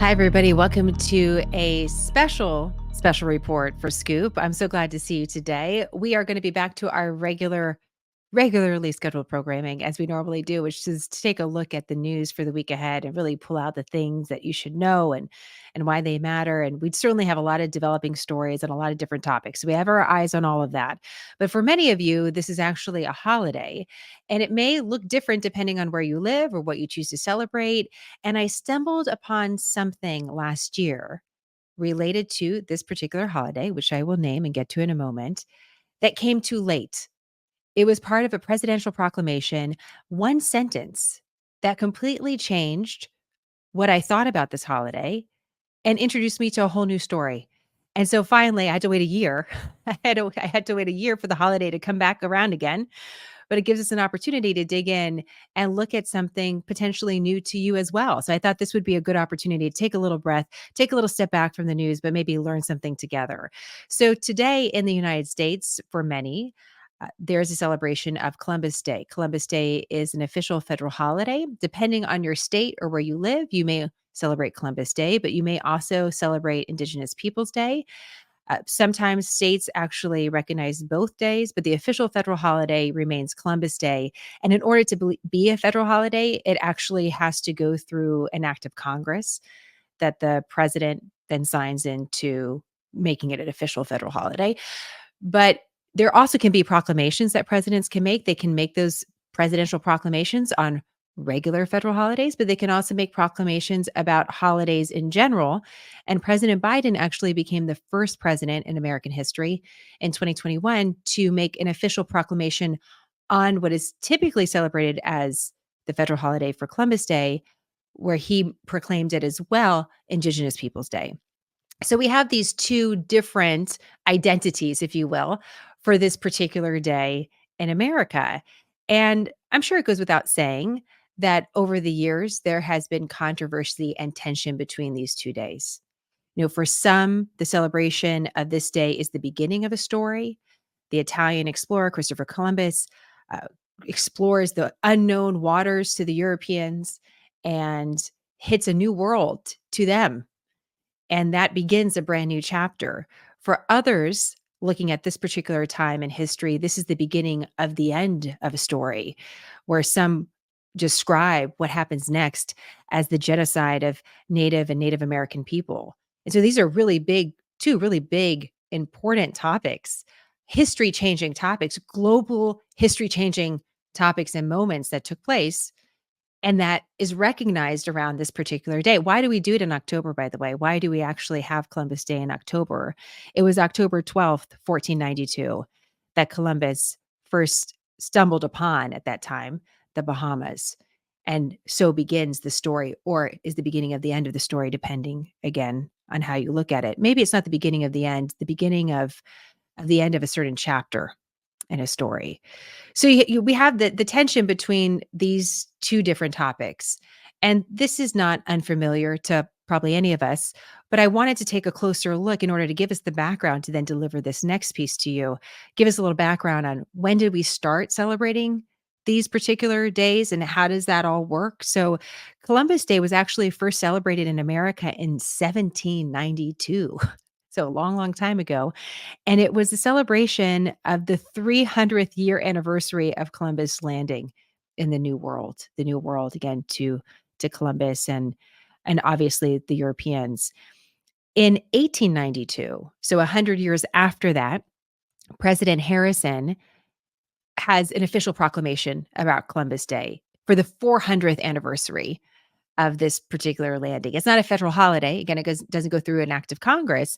Hi, everybody. Welcome to a special report for Scoop. I'm so glad to see you today. We are going to be back to our regularly scheduled programming as we normally do, which is to take a look at the news for the week ahead and really pull out the things that you should know and why they matter. And we'd certainly have a lot of developing stories and a lot of different topics. So we have our eyes on all of that. But for many of you, this is actually a holiday, and it may look different depending on where you live or what you choose to celebrate. And I stumbled upon something last year related to this particular holiday, which I will name and get to in a moment, that came too late. It was part of a presidential proclamation, one sentence that completely changed what I thought about this holiday and introduced me to a whole new story. And so finally, I had to wait a year. I had to wait a year for the holiday to come back around again, but it gives us an opportunity to dig in and look at something potentially new to you as well. So I thought this would be a good opportunity to take a little breath, take a little step back from the news, but maybe learn something together. So today in the United States, for many, there's a celebration of Columbus Day. Columbus Day is an official federal holiday. Depending on your state or where you live, you may celebrate Columbus Day, but you may also celebrate Indigenous Peoples Day. Sometimes states actually recognize both days, but the official federal holiday remains Columbus Day. And in order to be a federal holiday, it actually has to go through an act of Congress that the president then signs into making it an official federal holiday. But there also can be proclamations that presidents can make. They can make those presidential proclamations on regular federal holidays, but they can also make proclamations about holidays in general. And President Biden actually became the first president in American history in 2021 to make an official proclamation on what is typically celebrated as the federal holiday for Columbus Day, where he proclaimed it as well Indigenous Peoples Day. So we have these two different identities, if you will, for this particular day in America. And I'm sure it goes without saying that over the years, there has been controversy and tension between these 2 days. For some, the celebration of this day is the beginning of a story. The Italian explorer Christopher Columbus uh, explores the unknown waters to the Europeans and hits a new world to them, and that begins a brand new chapter. For others, looking at this particular time in history, this is the beginning of the end of a story where some describe what happens next as the genocide of Native and Native American people. And so these are two really big, important topics, history changing topics, global history changing topics and moments that took place and that is recognized around this particular day. Why do we do it in October, by the way? Why do we actually have Columbus Day in October? It was October 12th, 1492, that Columbus first stumbled upon at that time the Bahamas. And so begins the story, or is the beginning of the end of the story, depending again on how you look at it. Maybe it's not the beginning of the end, the beginning of the end of a certain chapter in a story. So we have the tension between these two different topics. And this is not unfamiliar to probably any of us, but I wanted to take a closer look in order to give us the background to then deliver this next piece to you. Give us a little background on when did we start celebrating these particular days and how does that all work? So Columbus Day was actually first celebrated in America in 1792. So a long, long time ago. And it was a celebration of the 300th year anniversary of Columbus landing in the New World again to Columbus and obviously the Europeans. In 1892, so 100 years after that, President Harrison has an official proclamation about Columbus Day for the 400th anniversary of this particular landing. It's not a federal holiday. Again, doesn't go through an act of Congress,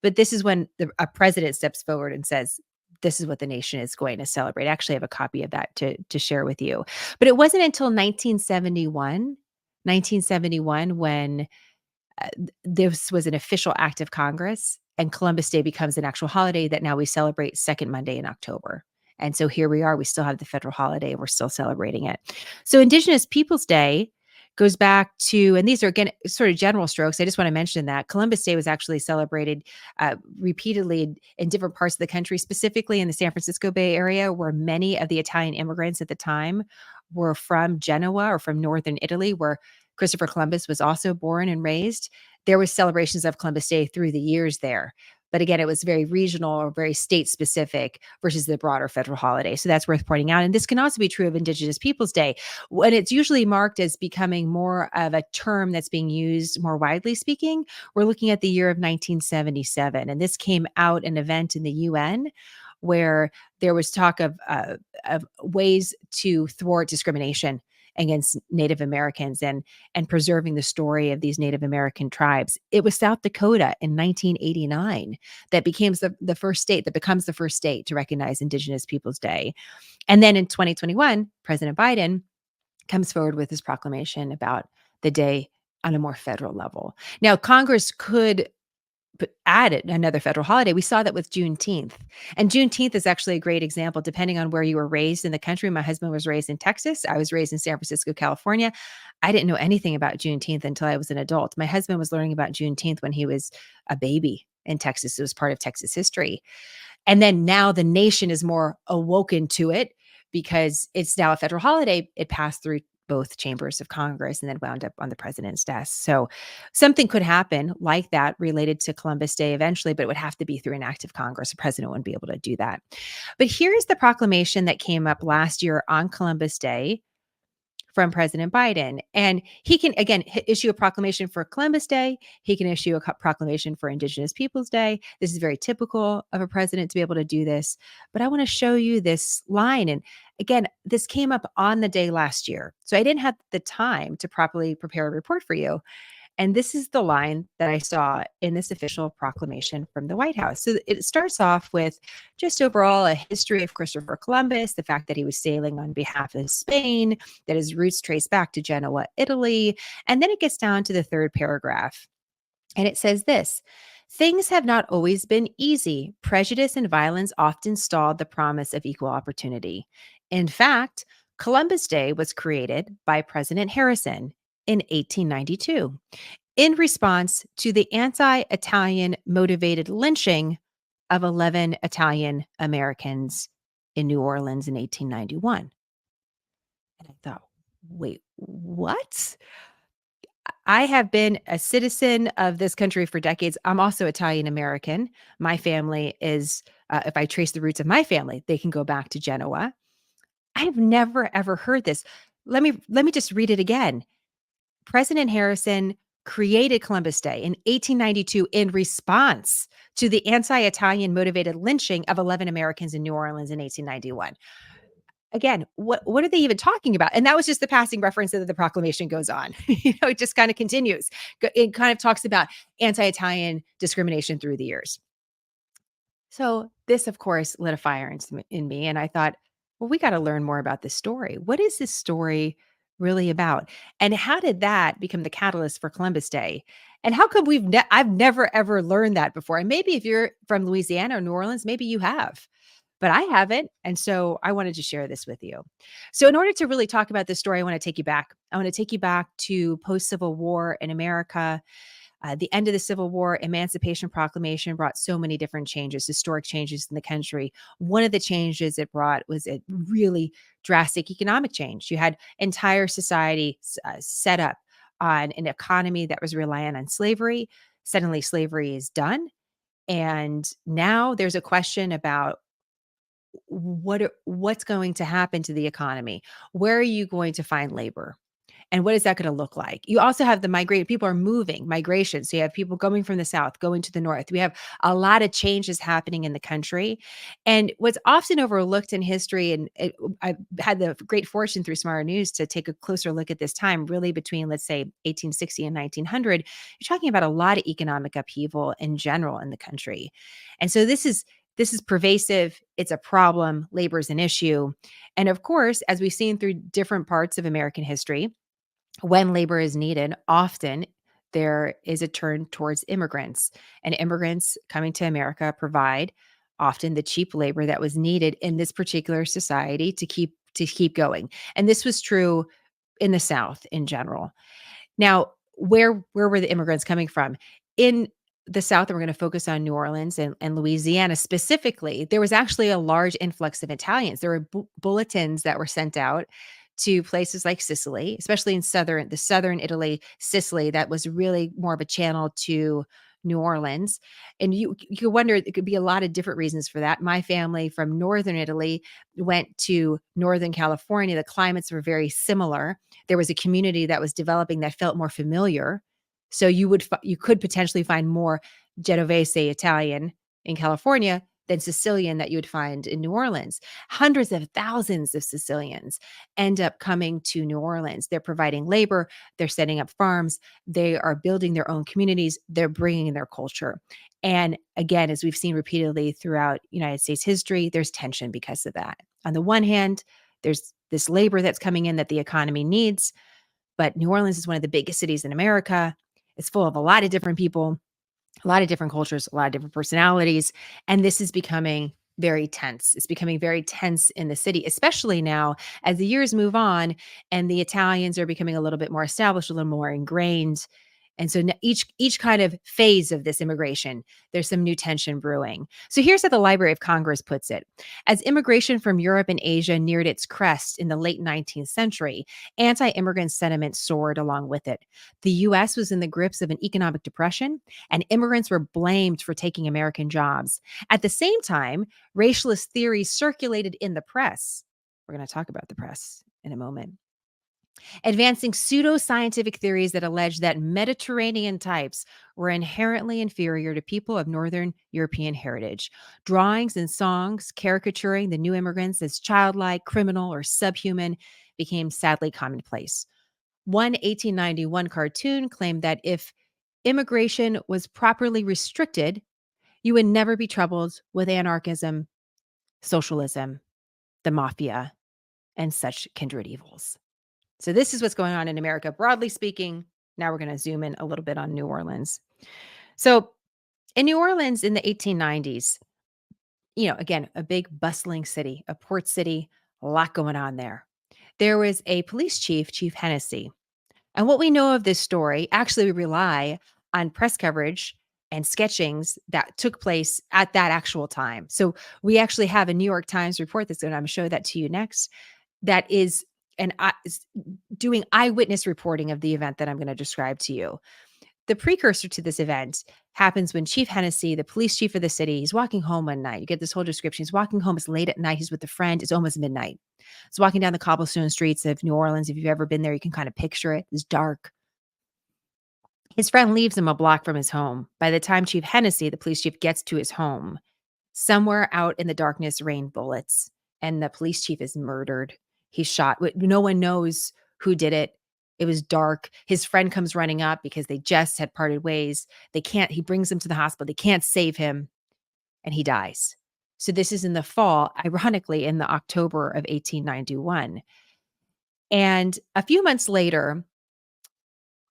but this is when a president steps forward and says, this is what the nation is going to celebrate. I actually have a copy of that to share with you. But it wasn't until 1971, when this was an official act of Congress and Columbus Day becomes an actual holiday that now we celebrate second Monday in October. And so here we are. We still have the federal holiday. We're still celebrating it. So Indigenous Peoples Day goes back to, and these are again sort of general strokes. I just want to mention that Columbus Day was actually celebrated repeatedly in different parts of the country, specifically in the San Francisco Bay Area, where many of the Italian immigrants at the time were from Genoa or from northern Italy, where Christopher Columbus was also born and raised. There was celebrations of Columbus Day through the years there. But again, it was very regional or very state specific versus the broader federal holiday. So that's worth pointing out. And this can also be true of Indigenous Peoples Day, when it's usually marked as becoming more of a term that's being used more widely speaking. We're looking at the year of 1977. And this came out an event in the UN where there was talk of ways to thwart discrimination against Native Americans and preserving the story of these Native American tribes. It was South Dakota in 1989 that becomes the first state that becomes the first state to recognize Indigenous Peoples Day. And then in 2021, President Biden comes forward with his proclamation about the day on a more federal level. Now, Congress could added another federal holiday. We saw that with Juneteenth. And Juneteenth is actually a great example, depending on where you were raised in the country. My husband was raised in Texas. I was raised in San Francisco, California. I didn't know anything about Juneteenth until I was an adult. My husband was learning about Juneteenth when he was a baby in Texas. It was part of Texas history. And then now the nation is more awoken to it because it's now a federal holiday. It passed through both chambers of Congress and then wound up on the president's desk. So something could happen like that related to Columbus Day eventually, but it would have to be through an act of Congress. The president wouldn't be able to do that. But here's the proclamation that came up last year on Columbus Day from President Biden. And he can, again, issue a proclamation for Columbus Day. He can issue a proclamation for Indigenous Peoples Day. This is very typical of a president to be able to do this. But I want to show you this line. And again, this came up on the day last year. So I didn't have the time to properly prepare a report for you. And this is the line that I saw in this official proclamation from the White House. So it starts off with just overall a history of Christopher Columbus, the fact that he was sailing on behalf of Spain, that his roots trace back to Genoa, Italy. And then it gets down to the third paragraph. And it says this: things have not always been easy. Prejudice and violence often stalled the promise of equal opportunity. In fact, Columbus Day was created by President Harrison in 1892 in response to the anti Italian motivated lynching of 11 Italian Americans in New Orleans in 1891. And I thought, wait, what? I have been a citizen of this country for decades. I'm also Italian American. My family is, if I trace the roots of my family, they can go back to Genoa. I've never ever heard this. Let me just read it again. President Harrison created Columbus Day in 1892 in response to the anti-Italian motivated lynching of 11 Americans in New Orleans in 1891. Again, what are they even talking about? And that was just the passing reference that the proclamation goes on. It just kind of continues. It kind of talks about anti-Italian discrimination through the years. So this, of course, lit a fire in me. And I thought, well, we got to learn more about this story. What is this story really about? And how did that become the catalyst for Columbus Day? And how come I've never, ever learned that before? And maybe if you're from Louisiana or New Orleans, maybe you have, but I haven't. And so I wanted to share this with you. So in order to really talk about this story, I want to take you back. I want to take you back to post-Civil War in America. The end of the Civil War, Emancipation Proclamation brought so many different changes, historic changes in the country. One of the changes it brought was a really drastic economic change. You had entire society set up on an economy that was reliant on slavery. Suddenly, slavery is done. And now there's a question about what's going to happen to the economy. Where are you going to find labor? And what is that going to look like? You also have the people are moving, migration. So you have people going from the South, going to the North. We have a lot of changes happening in the country. And what's often overlooked in history, and I've had the great fortune through Smarter News to take a closer look at this time, really between, let's say, 1860 and 1900, you're talking about a lot of economic upheaval in general in the country. And so this is pervasive. It's a problem. Labor is an issue. And of course, as we've seen through different parts of American history, when labor is needed, often there is a turn towards immigrants, and immigrants coming to America provide often the cheap labor that was needed in this particular society to keep going. And this was true in the South in general. Now, where were the immigrants coming from? In the South, and we're going to focus on New Orleans and Louisiana specifically, there was actually a large influx of Italians. There were bulletins that were sent out to places like Sicily, especially in southern Italy, Sicily, that was really more of a channel to New Orleans. And you could wonder, it could be a lot of different reasons for that. My family from northern Italy went to northern California. The climates were very similar. There was a community that was developing that felt more familiar. So you could potentially find more Genovese Italian in California than Sicilian that you would find in New Orleans. Hundreds of thousands of Sicilians end up coming to New Orleans. They're providing labor, they're setting up farms, they are building their own communities, they're bringing their culture. And again, as we've seen repeatedly throughout United States history, there's tension because of that. On the one hand, there's this labor that's coming in that the economy needs, but New Orleans is one of the biggest cities in America. It's full of a lot of different people, a lot of different cultures, a lot of different personalities, and this is becoming very tense. It's becoming very tense in the city, especially now as the years move on and the Italians are becoming a little bit more established, a little more ingrained. And so each kind of phase of this immigration, there's some new tension brewing. So here's how the Library of Congress puts it. As immigration from Europe and Asia neared its crest in the late 19th century, anti-immigrant sentiment soared along with it. The US was in the grips of an economic depression, and immigrants were blamed for taking American jobs. At the same time, racialist theories circulated in the press. We're going to talk about the press in a moment, advancing pseudoscientific theories that allege that Mediterranean types were inherently inferior to people of Northern European heritage. Drawings and songs caricaturing the new immigrants as childlike, criminal, or subhuman became sadly commonplace. One 1891 cartoon claimed that if immigration was properly restricted, you would never be troubled with anarchism, socialism, the mafia, and such kindred evils. So, this is what's going on in America, broadly speaking. Now, we're going to zoom in a little bit on New Orleans. So, in New Orleans in the 1890s, again, a big bustling city, a port city, a lot going on there. There was a police chief, Chief Hennessy. And what we know of this story, actually, we rely on press coverage and sketchings that took place at that actual time. So we actually have a New York Times report that's going to, I'm show that to you next, that is is doing eyewitness reporting of the event that I'm going to describe to you. The precursor to this event happens when Chief Hennessy, the police chief of the city, he's walking home one night. You get this whole description. He's walking home. It's late at night. He's with a friend. It's almost midnight. He's walking down the cobblestone streets of New Orleans. If you've ever been there, you can kind of picture it. It's dark. His friend leaves him a block from his home. By the time Chief Hennessy, the police chief, gets to his home, somewhere out in the darkness rain bullets, and the police chief is murdered. He's shot. No one knows who did it. It was dark. His friend comes running up because they just had parted ways. He brings him to the hospital. They can't save him, and he dies. So this is in the fall, ironically, in the October of 1891. And a few months later,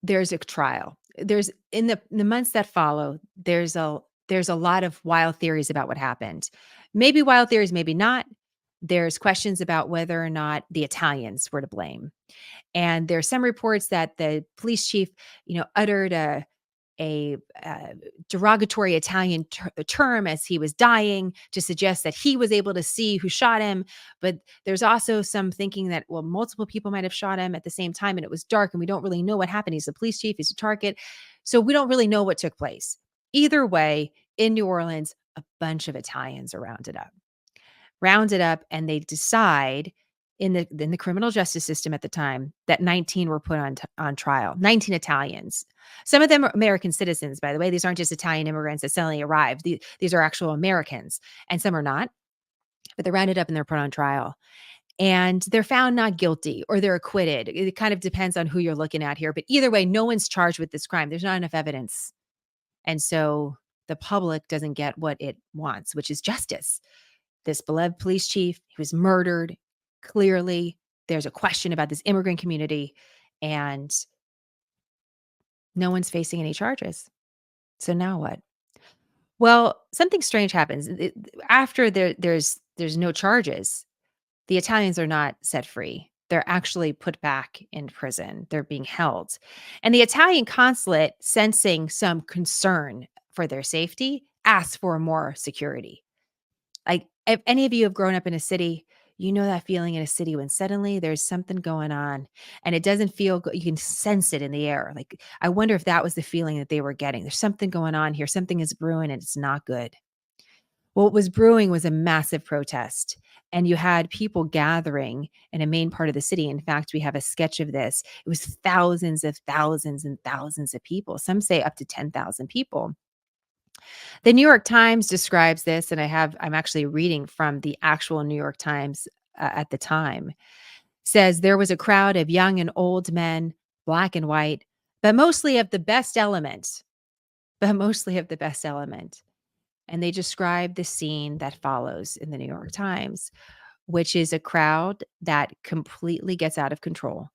there's a trial. There's in the months that follow, there's a lot of wild theories about what happened. Maybe wild theories, maybe not. There's questions about whether or not the Italians were to blame. And there's some reports that the police chief, uttered a derogatory Italian term as he was dying to suggest that he was able to see who shot him. But there's also some thinking that, well, multiple people might have shot him at the same time and it was dark and we don't really know what happened. He's a police chief, he's a target. So we don't really know what took place. Either way, in New Orleans, a bunch of Italians are rounded up, and they decide in the criminal justice system at the time that 19 were put on trial. 19 Italians. Some of them are American citizens, by the way. These aren't just Italian immigrants that suddenly arrived. These are actual Americans, and some are not. But they're rounded up and they're put on trial. And they're found not guilty or they're acquitted. It kind of depends on who you're looking at here. But either way, no one's charged with this crime. There's not enough evidence. And so the public doesn't get what it wants, which is justice. This beloved police chief, he was murdered. Clearly, there's a question about this immigrant community, and no one's facing any charges. So now what? Well, something strange happens. After there's no charges, the Italians are not set free. They're actually put back in prison. They're being held. And the Italian consulate, sensing some concern for their safety, asks for more security. Like, if any of you have grown up in a city, You know that feeling in a city when suddenly there's something going on and it doesn't feel good. You can sense it in the air. Like, I wonder if that was the feeling that they were getting. There's something going on here. Something is brewing and it's not good. What was brewing was a massive protest, and you had people gathering in a main part of the city. In fact, we have a sketch of this. It was thousands of thousands and thousands of people. Some say up to 10,000 people. The New York Times describes this, and I'm actually reading from the actual New York Times at the time. Says there was a crowd of young and old men, black and white, but mostly of the best element, but mostly of the best element. And they describe the scene that follows in the New York Times, which is a crowd that completely gets out of control.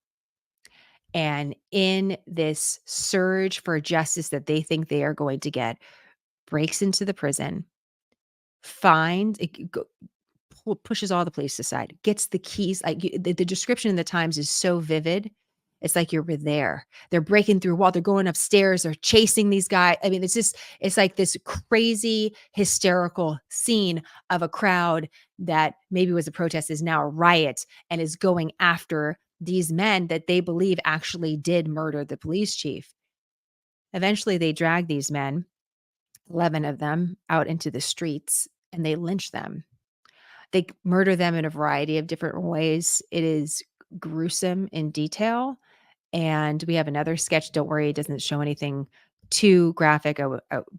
And in this surge for justice that they think they are going to get, breaks into the prison, finds, pushes all the police aside, gets the keys. Like the description in the Times is so vivid. It's like you were there. They're breaking through wall. They're going upstairs. They're chasing these guys. I mean, it's like this crazy, hysterical scene of a crowd that maybe was a protest is now a riot and is going after these men that they believe actually did murder the police chief. Eventually, they drag these men, 11 of them, out into the streets and they lynch them. They murder them in a variety of different ways. It is gruesome in detail, and we have another sketch. Don't worry, it doesn't show anything too graphic,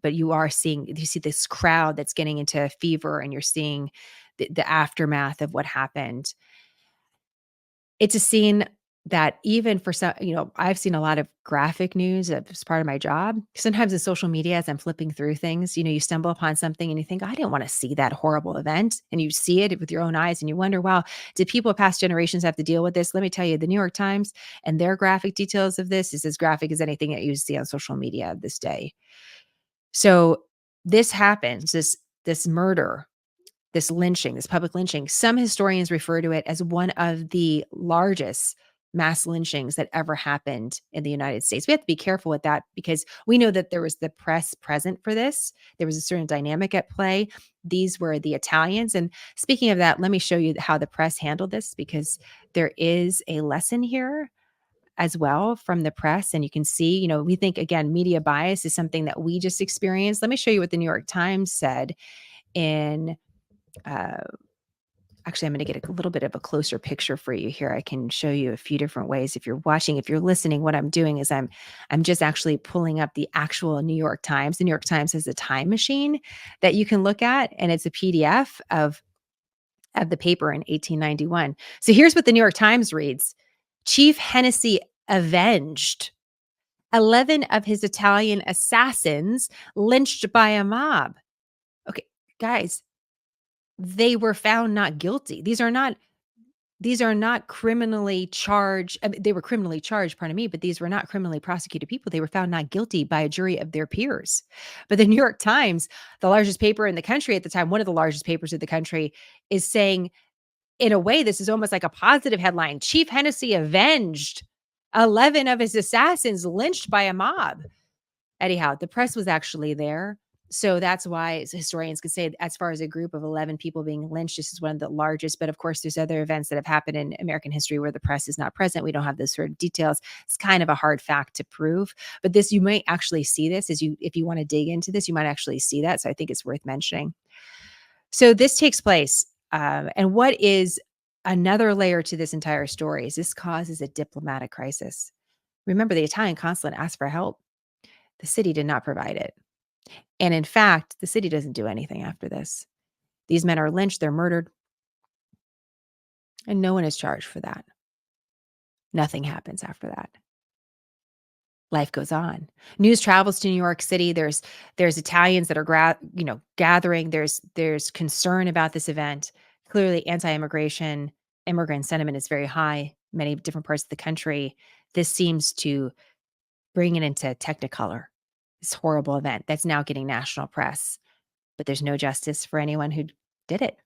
but you see this crowd that's getting into a fever, and you're seeing the aftermath of what happened. It's a scene that even for some, I've seen a lot of graphic news as part of my job. Sometimes in social media, as I'm flipping through things, you stumble upon something and you think, I didn't want to see that horrible event. And you see it with your own eyes and you wonder, wow, did people past generations have to deal with this? Let me tell you, the New York Times and their graphic details of this is as graphic as anything that you see on social media this day. So this happens, this murder, this lynching, this public lynching. Some historians refer to it as one of the largest mass lynchings that ever happened in the United States. We have to be careful with that because we know that there was the press present for this. There was a certain dynamic at play. These were the Italians. And speaking of that, let me show you how the press handled this because there is a lesson here as well from the press. And you can see, we think, again, media bias is something that we just experienced. Let me show you what the New York Times said in uh, actually, I'm going to get a little bit of a closer picture for you here. I can show you a few different ways. If you're watching, if you're listening, what I'm doing is I'm just actually pulling up the actual New York Times. The New York Times has a time machine that you can look at, and it's a PDF of the paper in 1891. So here's what the New York Times reads: Chief Hennessy avenged. 11 of his Italian assassins lynched by a mob. Okay, guys, they were found not guilty. These are not criminally charged. I mean, they were criminally charged, pardon me, but these were not criminally prosecuted people. They were found not guilty by a jury of their peers. But the New York Times, the largest paper in the country at the time, one of the largest papers in the country, is saying, in a way, this is almost like a positive headline. Chief Hennessy avenged. 11 of his assassins lynched by a mob. Anyhow, the press was actually there. So that's why historians could say, as far as a group of 11 people being lynched, this is one of the largest. But of course, there's other events that have happened in American history where the press is not present. We don't have those sort of details. It's kind of a hard fact to prove. But this, you might actually see this if you want to dig into this, you might actually see that. So I think it's worth mentioning. So this takes place. And what is another layer to this entire story is this causes a diplomatic crisis. Remember, the Italian consulate asked for help. The city did not provide it. And in fact, the city doesn't do anything after this. These men are lynched, they're murdered, and no one is charged for that. Nothing happens after that. Life goes on. News travels to New York City. There's Italians that are gathering. There's concern about this event. Clearly, anti-immigration, immigrant sentiment is very high. Many different parts of the country. This seems to bring it into technicolor. This horrible event that's now getting national press, but there's no justice for anyone who did it.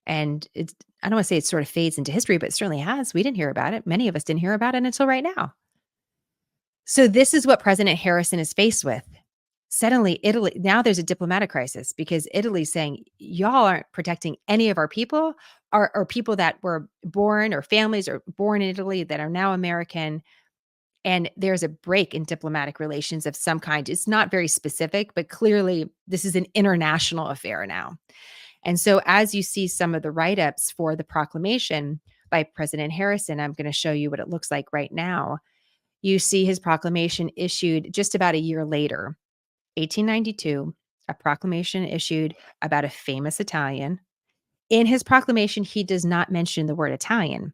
And I don't want to say it sort of fades into history, but it certainly has. We didn't hear about it. Many of us didn't hear about it until right now. So this is what President Harrison is faced with. Suddenly, Italy now there's a diplomatic crisis because Italy's saying, "Y'all aren't protecting any of our people, or people that were born or families or born in Italy that are now American." And there's a break in diplomatic relations of some kind. It's not very specific, but clearly this is an international affair now. And so as you see some of the write-ups for the proclamation by President Harrison, I'm gonna show you what it looks like right now. You see his proclamation issued just about a year later, 1892, a proclamation issued about a famous Italian. In his proclamation, he does not mention the word Italian.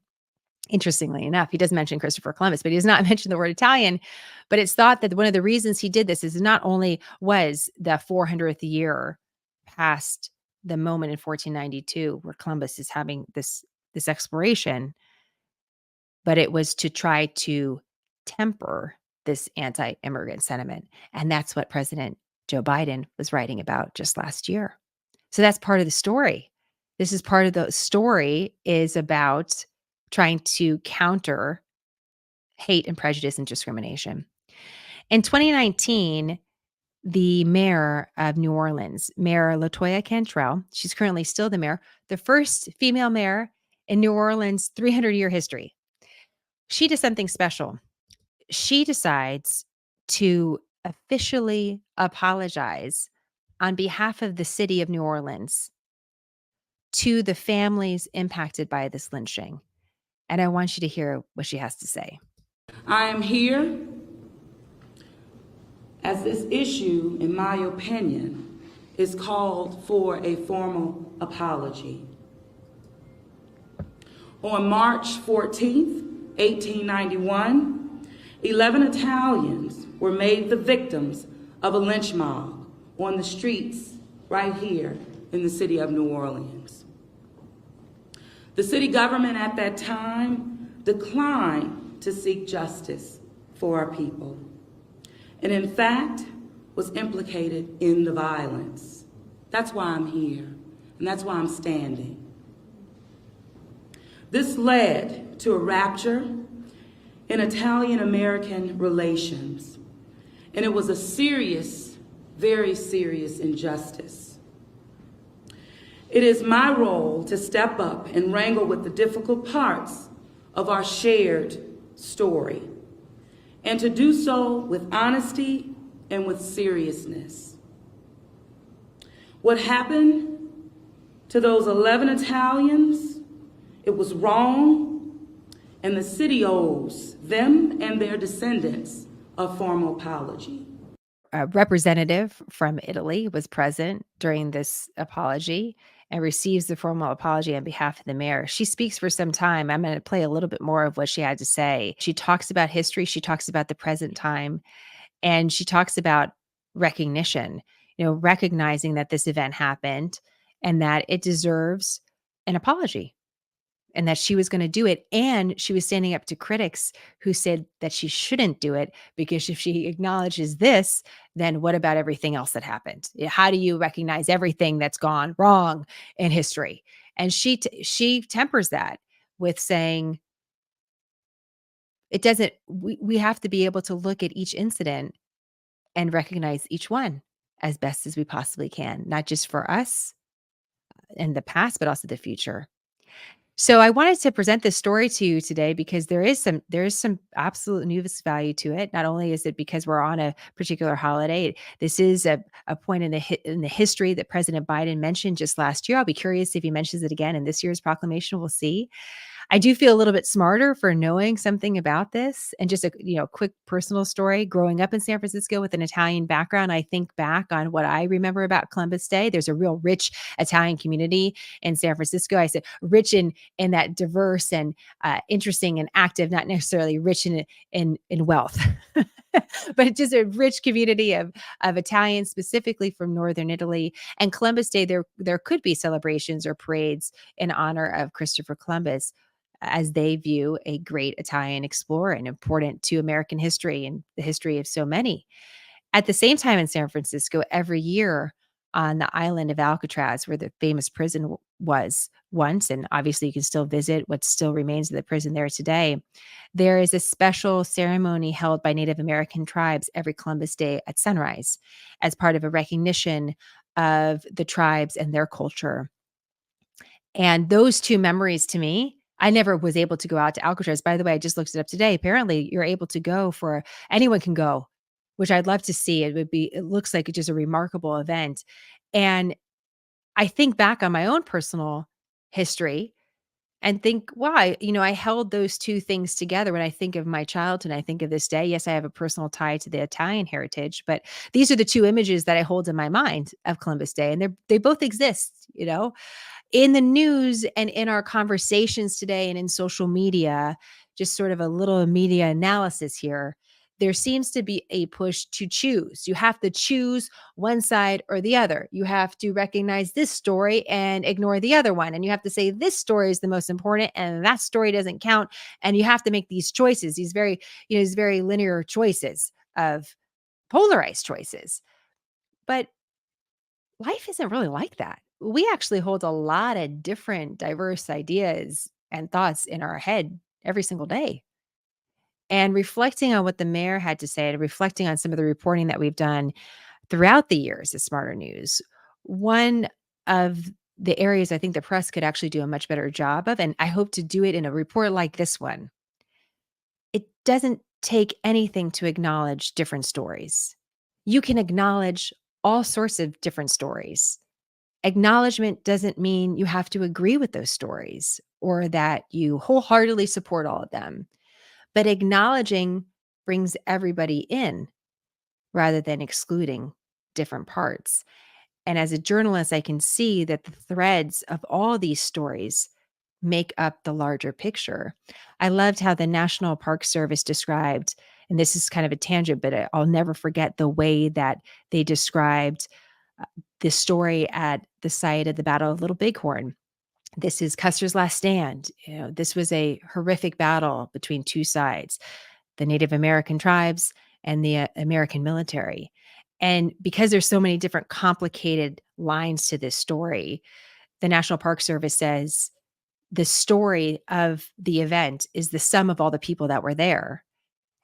Interestingly enough, he does mention Christopher Columbus, but he does not mention the word Italian. But it's thought that one of the reasons he did this is not only was the 400th year past the moment in 1492 where Columbus is having this exploration, but it was to try to temper this anti-immigrant sentiment. And that's what President Joe Biden was writing about just last year. So that's part of the story. This is part of the story is about trying to counter hate and prejudice and discrimination. In 2019, the mayor of New Orleans, Mayor Latoya Cantrell, she's currently still the mayor, the first female mayor in New Orleans' 300-year history. She does something special. She decides to officially apologize on behalf of the city of New Orleans to the families impacted by this lynching. And I want you to hear what she has to say. I am here as this issue, in my opinion, is called for a formal apology. On March 14th, 1891, 11 Italians were made the victims of a lynch mob on the streets right here in the city of New Orleans. The city government at that time declined to seek justice for our people, and in fact was implicated in the violence. That's why I'm here, and that's why I'm standing. This led to a rupture in Italian-American relations, and it was a serious, very serious injustice. It is my role to step up and wrangle with the difficult parts of our shared story, and to do so with honesty and with seriousness. What happened to those 11 Italians, it was wrong, and the city owes them and their descendants a formal apology. A representative from Italy was present during this apology and receives the formal apology on behalf of the mayor. She speaks for some time. I'm going to play a little bit more of what she had to say. She talks about history, she talks about the present time, and she talks about recognition, recognizing that this event happened and that it deserves an apology and that she was going to do it. And she was standing up to critics who said that she shouldn't do it because if she acknowledges this, then what about everything else that happened? How do you recognize everything that's gone wrong in history? And she tempers that with saying it doesn't, we have to be able to look at each incident and recognize each one as best as we possibly can, not just for us in the past, but also the future. So I wanted to present this story to you today because there is some absolute news value to it. Not only is it because we're on a particular holiday, this is a point in the history that President Biden mentioned just last year. I'll be curious if he mentions it again in this year's proclamation. We'll see. I do feel a little bit smarter for knowing something about this. And just a quick personal story. Growing up in San Francisco with an Italian background, I think back on what I remember about Columbus Day. There's a real rich Italian community in San Francisco. I said rich in that diverse and interesting and active, not necessarily rich in wealth. But just a rich community of Italians, specifically from northern Italy. And Columbus Day, there could be celebrations or parades in honor of Christopher Columbus, as they view a great Italian explorer and important to American history and the history of so many. At the same time in San Francisco, every year on the island of Alcatraz, where the famous prison was once, and obviously you can still visit what still remains of the prison there today. There is a special ceremony held by Native American tribes every Columbus Day at sunrise as part of a recognition of the tribes and their culture. And those two memories to me, I never was able to go out to Alcatraz. By the way, I just looked it up today. Apparently, you're able to go for anyone can go, which I'd love to see. It looks like it's just a remarkable event. And I think back on my own personal history and think, why, I held those two things together when I think of my childhood and I think of this day. Yes, I have a personal tie to the Italian heritage, but these are the two images that I hold in my mind of Columbus Day. And they both exist. In the news and in our conversations today and in social media, just sort of a little media analysis here, there seems to be a push to choose. You have to choose one side or the other. You have to recognize this story and ignore the other one. And you have to say this story is the most important and that story doesn't count. And you have to make these choices, these very linear choices of polarized choices. But life isn't really like that. We actually hold a lot of different diverse ideas and thoughts in our head every single day. And reflecting on what the mayor had to say and reflecting on some of the reporting that we've done throughout the years of Smarter News, one of the areas I think the press could actually do a much better job of, and I hope to do it in a report like this one, it doesn't take anything to acknowledge different stories. You can acknowledge all sorts of different stories. Acknowledgement doesn't mean you have to agree with those stories or that you wholeheartedly support all of them, but acknowledging brings everybody in rather than excluding different parts. And as a journalist, I can see that the threads of all these stories make up the larger picture. I loved how the National Park Service described, and this is kind of a tangent, but I'll never forget the way that they described this story at the site of the Battle of Little Bighorn. This is Custer's last stand. This was a horrific battle between two sides, the Native American tribes and the American military. And because there's so many different complicated lines to this story, the National Park Service says the story of the event is the sum of all the people that were there.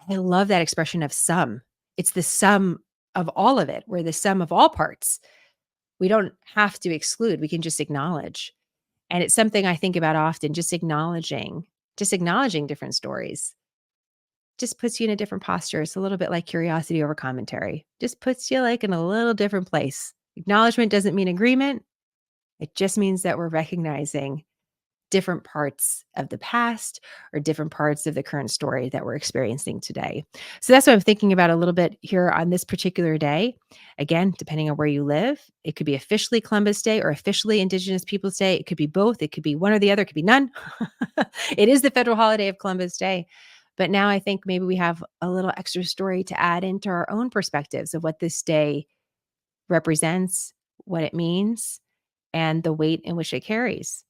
I love that expression of sum. It's the sum of all of it. We're the sum of all parts. We don't have to exclude. We can just acknowledge. And it's something I think about often, just acknowledging different stories just puts you in a different posture. It's a little bit like curiosity over commentary. Just puts you like in a little different place. Acknowledgement doesn't mean agreement. It just means that we're recognizing different parts of the past or different parts of the current story that we're experiencing today. So that's what I'm thinking about a little bit here on this particular day. Again, depending on where you live, it could be officially Columbus Day or officially Indigenous Peoples Day. It could be both. It could be one or the other. It could be none. It is the federal holiday of Columbus Day. But now I think maybe we have a little extra story to add into our own perspectives of what this day represents, what it means, and the weight in which it carries.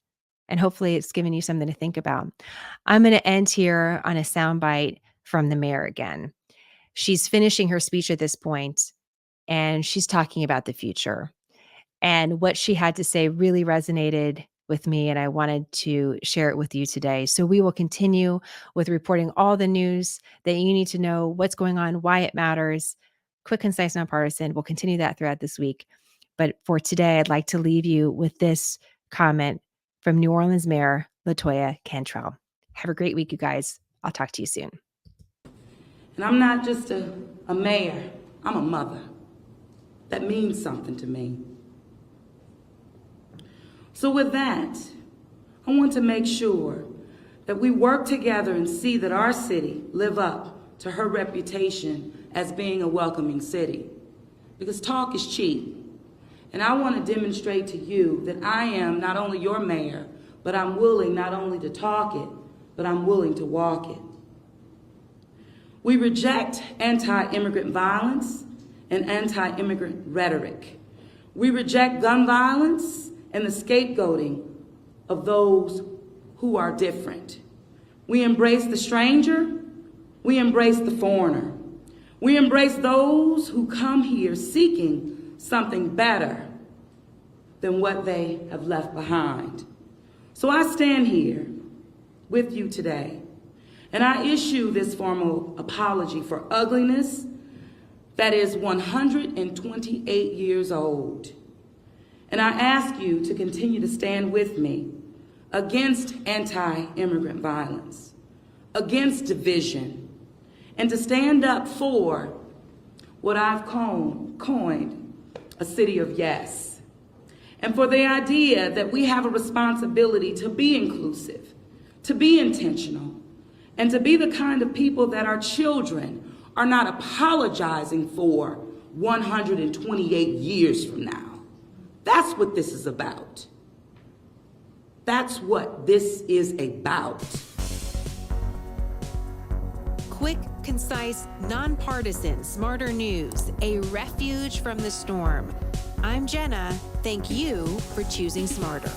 And hopefully it's given you something to think about. I'm going to end here on a soundbite from the mayor again. She's finishing her speech at this point, and she's talking about the future. And what she had to say really resonated with me, and I wanted to share it with you today. So we will continue with reporting all the news that you need to know, what's going on, why it matters, quick, concise, nonpartisan. We'll continue that throughout this week. But for today, I'd like to leave you with this comment from New Orleans Mayor LaToya Cantrell. Have a great week, you guys. I'll talk to you soon. And I'm not just a mayor, I'm a mother. That means something to me. So with that, I want to make sure that we work together and see that our city live up to her reputation as being a welcoming city. Because talk is cheap. And I want to demonstrate to you that I am not only your mayor, but I'm willing not only to talk it, but I'm willing to walk it. We reject anti-immigrant violence and anti-immigrant rhetoric. We reject gun violence and the scapegoating of those who are different. We embrace the stranger. We embrace the foreigner. We embrace those who come here seeking something better. than what they have left behind. So I stand here with you today, and I issue this formal apology for ugliness that is 128 years old. And I ask you to continue to stand with me against anti-immigrant violence, against division, and to stand up for what I've coined a city of yes, and for the idea that we have a responsibility to be inclusive, to be intentional, and to be the kind of people that our children are not apologizing for 128 years from now. That's what this is about. That's what this is about. Quick, concise, nonpartisan, smarter news, a refuge from the storm. I'm Jenna. Thank you for choosing smarter.